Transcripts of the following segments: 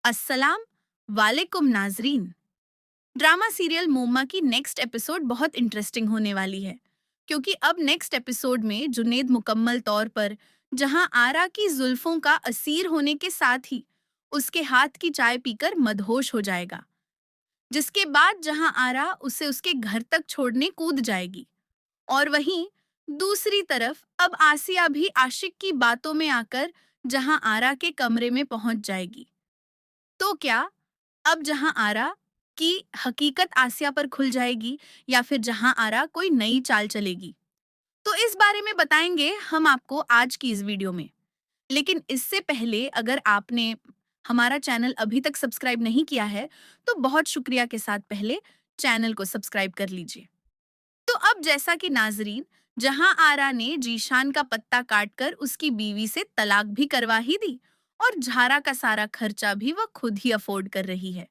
अस्सलाम वालेकुम नाजरीन। ड्रामा सीरियल मोमा की नेक्स्ट एपिसोड बहुत इंटरेस्टिंग होने वाली है, क्योंकि अब नेक्स्ट एपिसोड में जुनेद मुकम्मल तौर पर जहां आरा की जुल्फों का असीर होने के साथ ही उसके हाथ की चाय पीकर मदहोश हो जाएगा, जिसके बाद जहां आरा उसे उसके घर तक छोड़ने कूद जाएगी। और वहीं दूसरी तरफ अब आसिया भी आशिक की बातों में आकर जहां आरा के कमरे में पहुंच जाएगी। तो क्या अब जहां आरा की हकीकत आसिया पर खुल जाएगी, या फिर जहां आरा कोई नई चाल चलेगी? तो इस बारे में बताएंगे हम आपको आज की इस वीडियो में। लेकिन इससे पहले अगर आपने हमारा चैनल अभी तक सब्सक्राइब नहीं किया है, तो बहुत शुक्रिया के साथ पहले चैनल को सब्सक्राइब कर लीजिए। तो अब जैसा कि नाजरीन, जहां आरा ने जीशान का पत्ता काटकर उसकी बीवी से तलाक भी करवा ही दी, और झारा का सारा खर्चा भी वह खुद ही अफोर्ड कर रही है।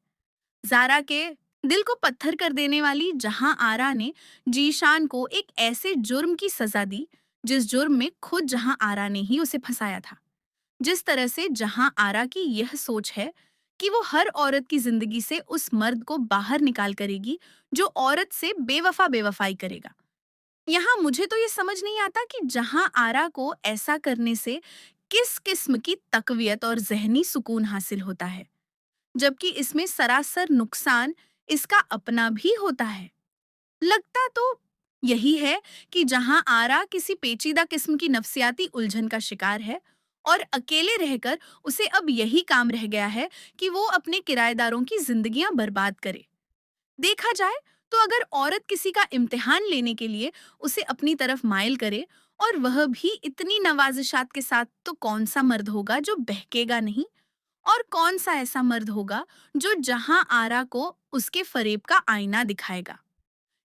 ज़ारा के दिल को पत्थर कर देने वाली जहां आरा ने जीशान को एक ऐसे जुर्म की सजा दी, जिस जुर्म में खुद जहां आरा ने ही उसे फंसाया था। जिस तरह से जहां आरा की यह सोच है कि वो हर औरत की जिंदगी से उस मर्द को बाहर निकाल करेगी जो औरत से बेवफा बेवफाई करेगा। यहाँ मुझे तो ये समझ नहीं आता कि जहां आरा को ऐसा करने से किस किस्म की तकवियत और जहनी सुकून हासिल होता है, जबकि इसमें सरासर नुकसान इसका अपना भी होता है। लगता तो यही है कि जहां आरा किसी पेचीदा किस्म की नफसियाती उलझन का शिकार है, और अकेले रहकर उसे अब यही काम रह गया है कि वो अपने किराएदारों की जिंदगियां बर्बाद करे। देखा जाए तो अगर औरत किसी का इम्तिहान लेने के लिए उसे अपनी तरफ माइल करे, और वह भी इतनी नवाजिशात के साथ, तो कौन सा मर्द होगा जो बहकेगा नहीं? और कौन सा ऐसा मर्द होगा जो जहां आरा को उसके फरेब का आईना दिखाएगा?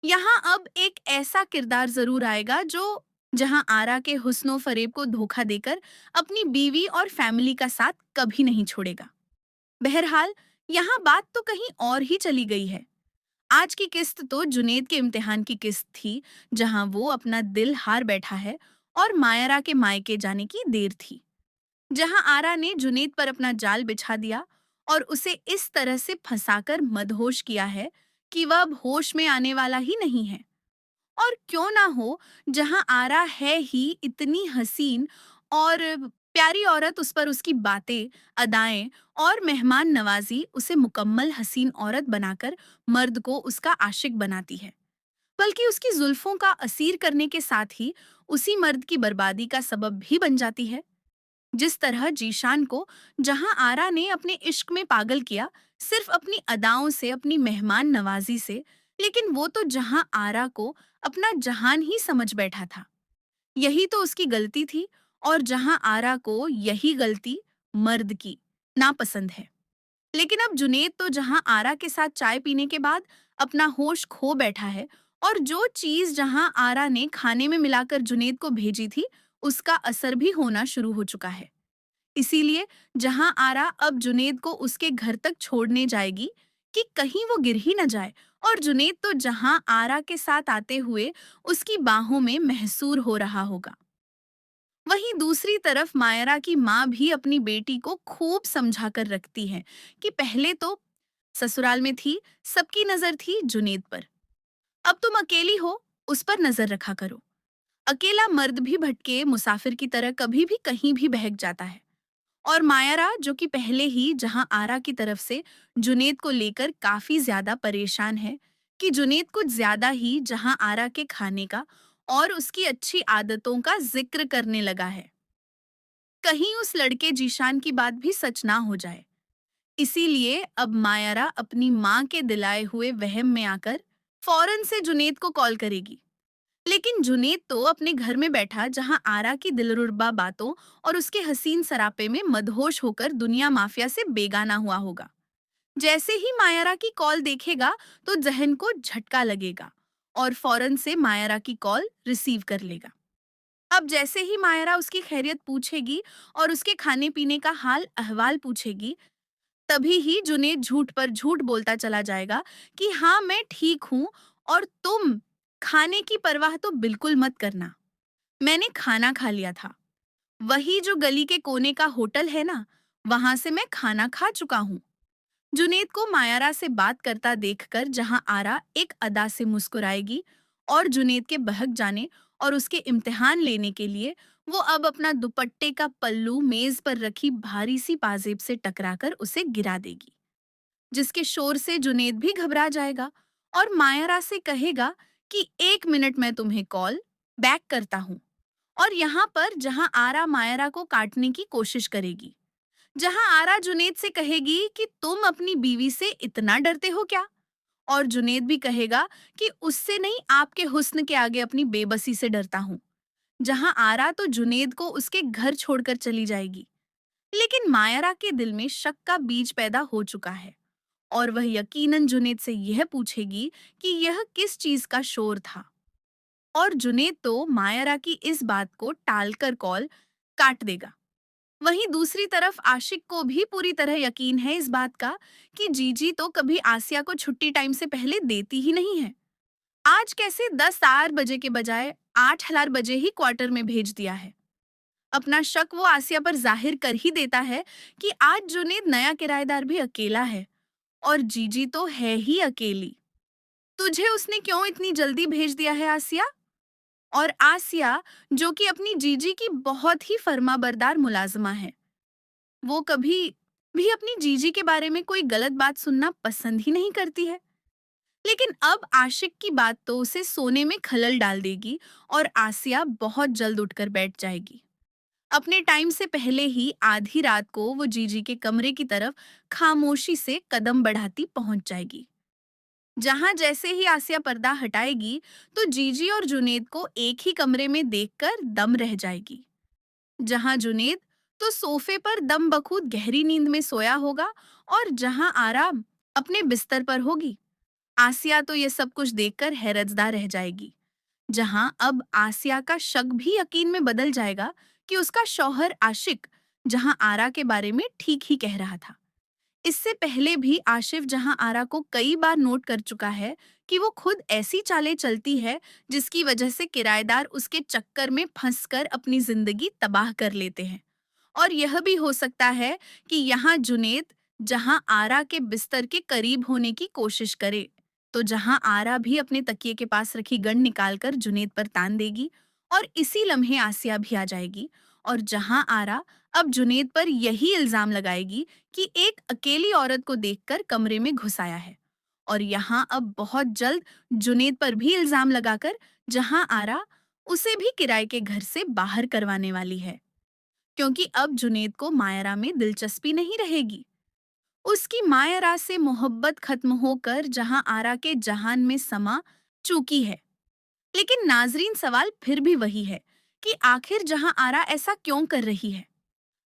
यहाँ अब एक ऐसा किरदार जरूर आएगा जो जहां आरा के हुस्नो फरेब को धोखा देकर अपनी बीवी और फैमिली का साथ कभी नहीं छोड़ेगा। बहरहाल, यहाँ बात तो कहीं और ही चली गई है। आज की किस्त तो जुनेद के इम्तिहान की किस्त थी, जहां वो अपना दिल हार बैठा है, और मायरा के मायके जाने की देर थी, जहां आरा ने जुनेद पर अपना जाल बिछा दिया और उसे इस तरह से फंसाकर मदहोश किया है कि वह अब होश में आने वाला ही नहीं है। और क्यों ना हो, जहां आरा है ही इतनी हसीन और प्यारी औरत, उस पर उसकी बातें, अदाएं और मेहमान नवाजी उसे मुकम्मल हसीन औरत बनाकर मर्द को उसका आशिक बनाती है, बल्कि उसकी जुल्फों का असीर करने के साथ ही उसी मर्द की बर्बादी का सबब भी बन जाती है। जिस तरह जीशान को जहां आरा ने अपने इश्क में पागल किया, सिर्फ अपनी अदाओं से, अपनी मेहमान नवाजी से, लेकिन वो तो जहां आरा को अपना जहान ही समझ बैठा था। यही तो उसकी गलती थी, और जहां आरा को यही गलती मर्द की नापसंद है। लेकिन अब जुनेद तो जहां आरा के साथ चाय पीने के बाद अपना होश खो बैठा है, और जो चीज जहां आरा ने खाने में मिलाकर जुनेद को भेजी थी, उसका असर भी होना शुरू हो चुका है। इसीलिए जहां आरा अब जुनेद को उसके घर तक छोड़ने जाएगी कि कहीं वो गिर ही न जाए, और जुनेद तो जहां आरा के साथ आते हुए उसकी बाहों में महसूर हो रहा होगा। वहीं दूसरी तरफ मायरा की माँ भी अपनी बेटी को खूब समझा कर रखती है कि पहले तो ससुराल में थी, सबकी नजर थी जुनेद पर, अब तुम अकेली हो, उस पर नजर रखा करो। अकेला मर्द भी भटके मुसाफिर की तरह कभी भी कहीं भी बहक जाता है। और मायरा, जो कि पहले ही जहां आरा की तरफ से जुनेद को लेकर काफी ज्यादा परेशान है कि जुनेद कुछ ज्यादा ही जहां आरा के खाने का और उसकी अच्छी आदतों का जिक्र करने लगा है, कहीं उस लड़के जीशान की बात भी सच ना हो जाए। इसीलिए अब मायरा अपनी माँ के दिलाए हुए वहम में आकर फौरन से जुनेद को कॉल करेगी। लेकिन जुनेद तो अपने घर में बैठा जहां आरा की दिलरुबा बातों और उसके हसीन सरापे में मदहोश होकर दुनिया माफिया से बेगाना हुआ होगा। जैसे ही मायरा की कॉल देखेगा, तो जहन को झटका लगेगा, और फौरन से मायरा की कॉल रिसीव कर लेगा। अब जैसे ही मायरा उसकी खैरियत पूछेगी और उसके खाने पीने का हाल अहवाल पूछेगी, तभी ही जुनेद झूठ पर झूठ बोलता चला जाएगा कि हाँ, मैं ठीक हूँ, और तुम खाने की परवाह तो बिल्कुल मत करना, मैंने खाना खा लिया था। वही जो गली के कोने का होटल है ना, वहां से मैं खाना खा चुका हूँ। जुनेद को मायारा से बात करता देखकर जहां आरा एक अदा से मुस्कुराएगी और जुनेद के बहक जाने और उसके इम्तिहान लेने के लिए वो अब अपना दुपट्टे का पल्लू मेज पर रखी भारी सी पाजेब से टकराकर उसे गिरा देगी, जिसके शोर से जुनेद भी घबरा जाएगा और मायारा से कहेगा कि 1 मिनट मैं तुम्हें कॉल बैक करता हूँ। और यहाँ पर जहाँ आरा मायरा को काटने की कोशिश करेगी, जहाँ आरा जुनेद से कहेगी कि तुम अपनी बीवी से इतना डरते हो क्या, और जुनेद भी कहेगा कि उससे नहीं आपके हुस्न के आगे अपनी बेबसी से डरता हूँ। जहाँ आरा तो जुनेद को उसके घर छोड़कर चली जाएगी, लेकिन मायरा के दिल में शक का बीज पैदा हो चुका है और वह यकीनन जुनेद से यह पूछेगी कि यह किस चीज का शोर था। और जुनेद तो मायरा की इस बात को टालकर कॉल काट देगा। वहीं दूसरी तरफ आशिक को भी पूरी तरह यकीन है इस बात का कि जीजी तो कभी आसिया को छुट्टी टाइम से पहले देती ही नहीं है। आज कैसे 10 बजे के बजाय 8 बजे ही क्वार्टर में भेज दिया है। अपना शक वो आसिया पर जाहिर कर ही देता है कि आज जुनेद नया किराएदार भी अकेला है और जीजी तो है ही अकेली। तुझे उसने क्यों इतनी जल्दी भेज दिया है आसिया? और आसिया, जो कि अपनी जीजी की बहुत ही फर्माबरदार मुलाजमा है, वो कभी भी अपनी जीजी के बारे में कोई गलत बात सुनना पसंद ही नहीं करती है। लेकिन अब आशिक की बात तो उसे सोने में खलल डाल देगी और आसिया बहुत जल्द उठकर बैठ जाएगी। अपने टाइम से पहले ही आधी रात को वो जीजी के कमरे की तरफ खामोशी से कदम बढ़ाती पहुंच जाएगी। जहां जैसे ही आसिया पर्दा हटाएगी तो जीजी और जुनेद को एक ही कमरे में देखकर दम रह जाएगी। जहां जुनेद तो सोफे पर दम बखूद गहरी नींद में सोया होगा और जहां आराम अपने बिस्तर पर होगी। आसिया तो ये सब कुछ देखकर हैरतदा रह जाएगी। जहां अब आसिया का शक भी यकीन में बदल जाएगा कि उसका शौहर आशिक जहां आरा के बारे में ठीक ही कह रहा था। इससे पहले भी आशिफ जहां आरा को कई बार नोट कर चुका है कि वो खुद ऐसी चालें चलती है जिसकी वजह से किराएदार उसके चक्कर में फंसकर अपनी जिंदगी तबाह कर लेते हैं। और यह भी हो सकता है कि यहाँ जुनेद जहां आरा के बिस्तर के करीब होने की कोशिश करे, तो जहां आरा भी अपने तकिए के पास रखी गन निकालकर जुनेद पर तान देगी और इसी लम्हे आसिया भी आ जाएगी। और जहां आरा अब जुनेद पर यही इल्जाम लगाएगी कि एक अकेली औरत को देखकर कमरे में घुस आया है। और यहाँ अब बहुत जल्द जुनेद पर भी इल्जाम लगाकर जहां आरा उसे भी किराए के घर से बाहर करवाने वाली है, क्योंकि अब जुनेद को मायरा में दिलचस्पी नहीं रहेगी। उसकी मायरा से मोहब्बत खत्म होकर जहां आरा के जहान में समा चुकी है। लेकिन नाजरीन, सवाल फिर भी वही है कि आखिर जहां आरा ऐसा क्यों कर रही है।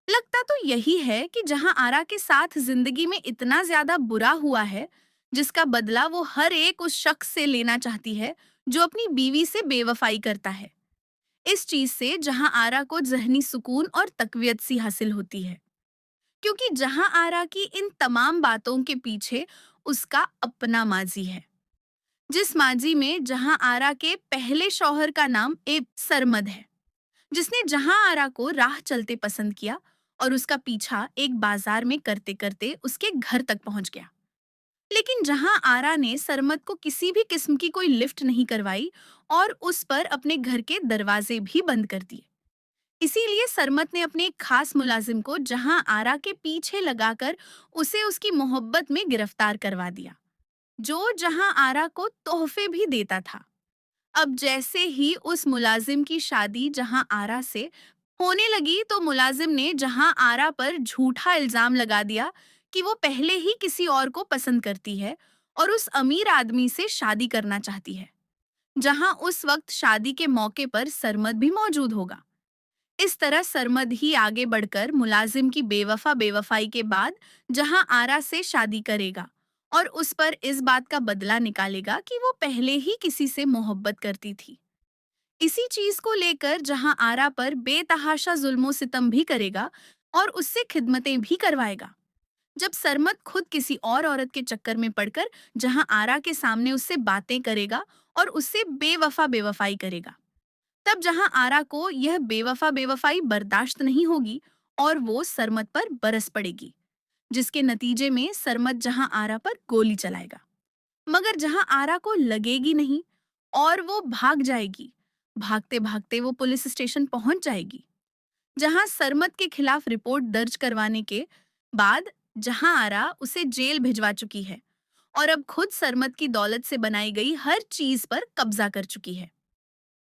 लगता तो यही है कि जहां आरा के साथ जिंदगी में इतना ज्यादा बुरा हुआ है, जिसका बदला वो हर एक उस शख्स से लेना चाहती है जो अपनी बीवी से बेवफाई करता है। इस चीज से जहां आरा को जहनी सुकून और तकवियत सी हासिल होती है, क्योंकि जहां आरा की इन तमाम बातों के पीछे उसका अपना माजी है, जिस माजी में जहां आरा के पहले शौहर का नाम सरमद है, जिसने जहां आरा को राह चलते पसंद किया और उसका पीछा एक बाजार में करते करते उसके घर तक पहुंच गया। लेकिन जहां आरा ने सरमद को किसी भी किस्म की कोई लिफ्ट नहीं करवाई और उस पर अपने घर के दरवाजे भी बंद कर दिए। इसीलिए सरमत ने अपने एक खास मुलाजिम को जहां आरा के पीछे लगाकर उसे उसकी मोहब्बत में गिरफ्तार करवा दिया, जो जहां आरा को तोहफे भी देता था। अब जैसे ही उस मुलाजिम की शादी जहां आरा से होने लगी तो मुलाजिम ने जहां आरा पर झूठा इल्जाम लगा दिया कि वो पहले ही किसी और को पसंद करती है और उस अमीर आदमी से शादी करना चाहती है, जहां उस वक्त शादी के मौके पर सरमद भी मौजूद होगा। इस तरह सरमद ही आगे बढ़कर मुलाजिम की बेवफा बेवफाई के बाद जहां आरा से शादी करेगा और उस पर इस बात का बदला निकालेगा कि वो पहले ही किसी से मोहब्बत करती थी। इसी चीज को लेकर जहां आरा पर बेतहाशा जुल्मो सितम भी करेगा और उससे खिदमतें भी करवाएगा। जब सरमद खुद किसी और औरत के चक्कर में पड़कर जहां आरा के सामने उससे बातें करेगा और उससे बेवफा बेवफाई करेगा, तब जहां आरा को यह बेवफा बेवफाई बर्दाश्त नहीं होगी और वो सरमद पर बरस पड़ेगी। जिसके नतीजे में सरमत जहां आरा पर गोली चलाएगा। मगर जहां आरा को लगेगी नहीं और वो भाग जाएगी। भागते भागते वो पुलिस स्टेशन पहुंच जाएगी, जहां सरमत के खिलाफ रिपोर्ट दर्ज करवाने के बाद जहां आरा उसे जेल भिजवा चुकी है और अब खुद सरमत की दौलत से बनाई गई हर चीज पर कब्जा कर चुकी है।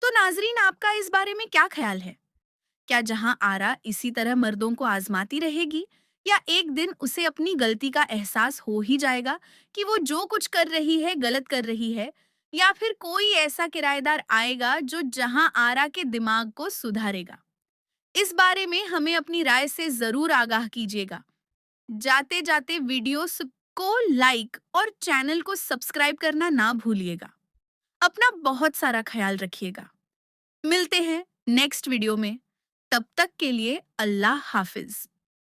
तो नाजरीन, आपका इस बारे में क्या ख्याल है? क्या जहां आरा इसी तरह मर्दों को आजमाती रहेगी, या एक दिन उसे अपनी गलती का एहसास हो ही जाएगा कि वो जो कुछ कर रही है गलत कर रही है, या फिर कोई ऐसा किराएदार आएगा जो जहां आरा के दिमाग को सुधारेगा? इस बारे में हमें अपनी राय से जरूर आगाह कीजिएगा। जाते जाते वीडियो को लाइक और चैनल को सब्सक्राइब करना ना भूलिएगा। अपना बहुत सारा ख्याल रखिएगा। मिलते हैं नेक्स्ट वीडियो में। तब तक के लिए अल्लाह हाफिज।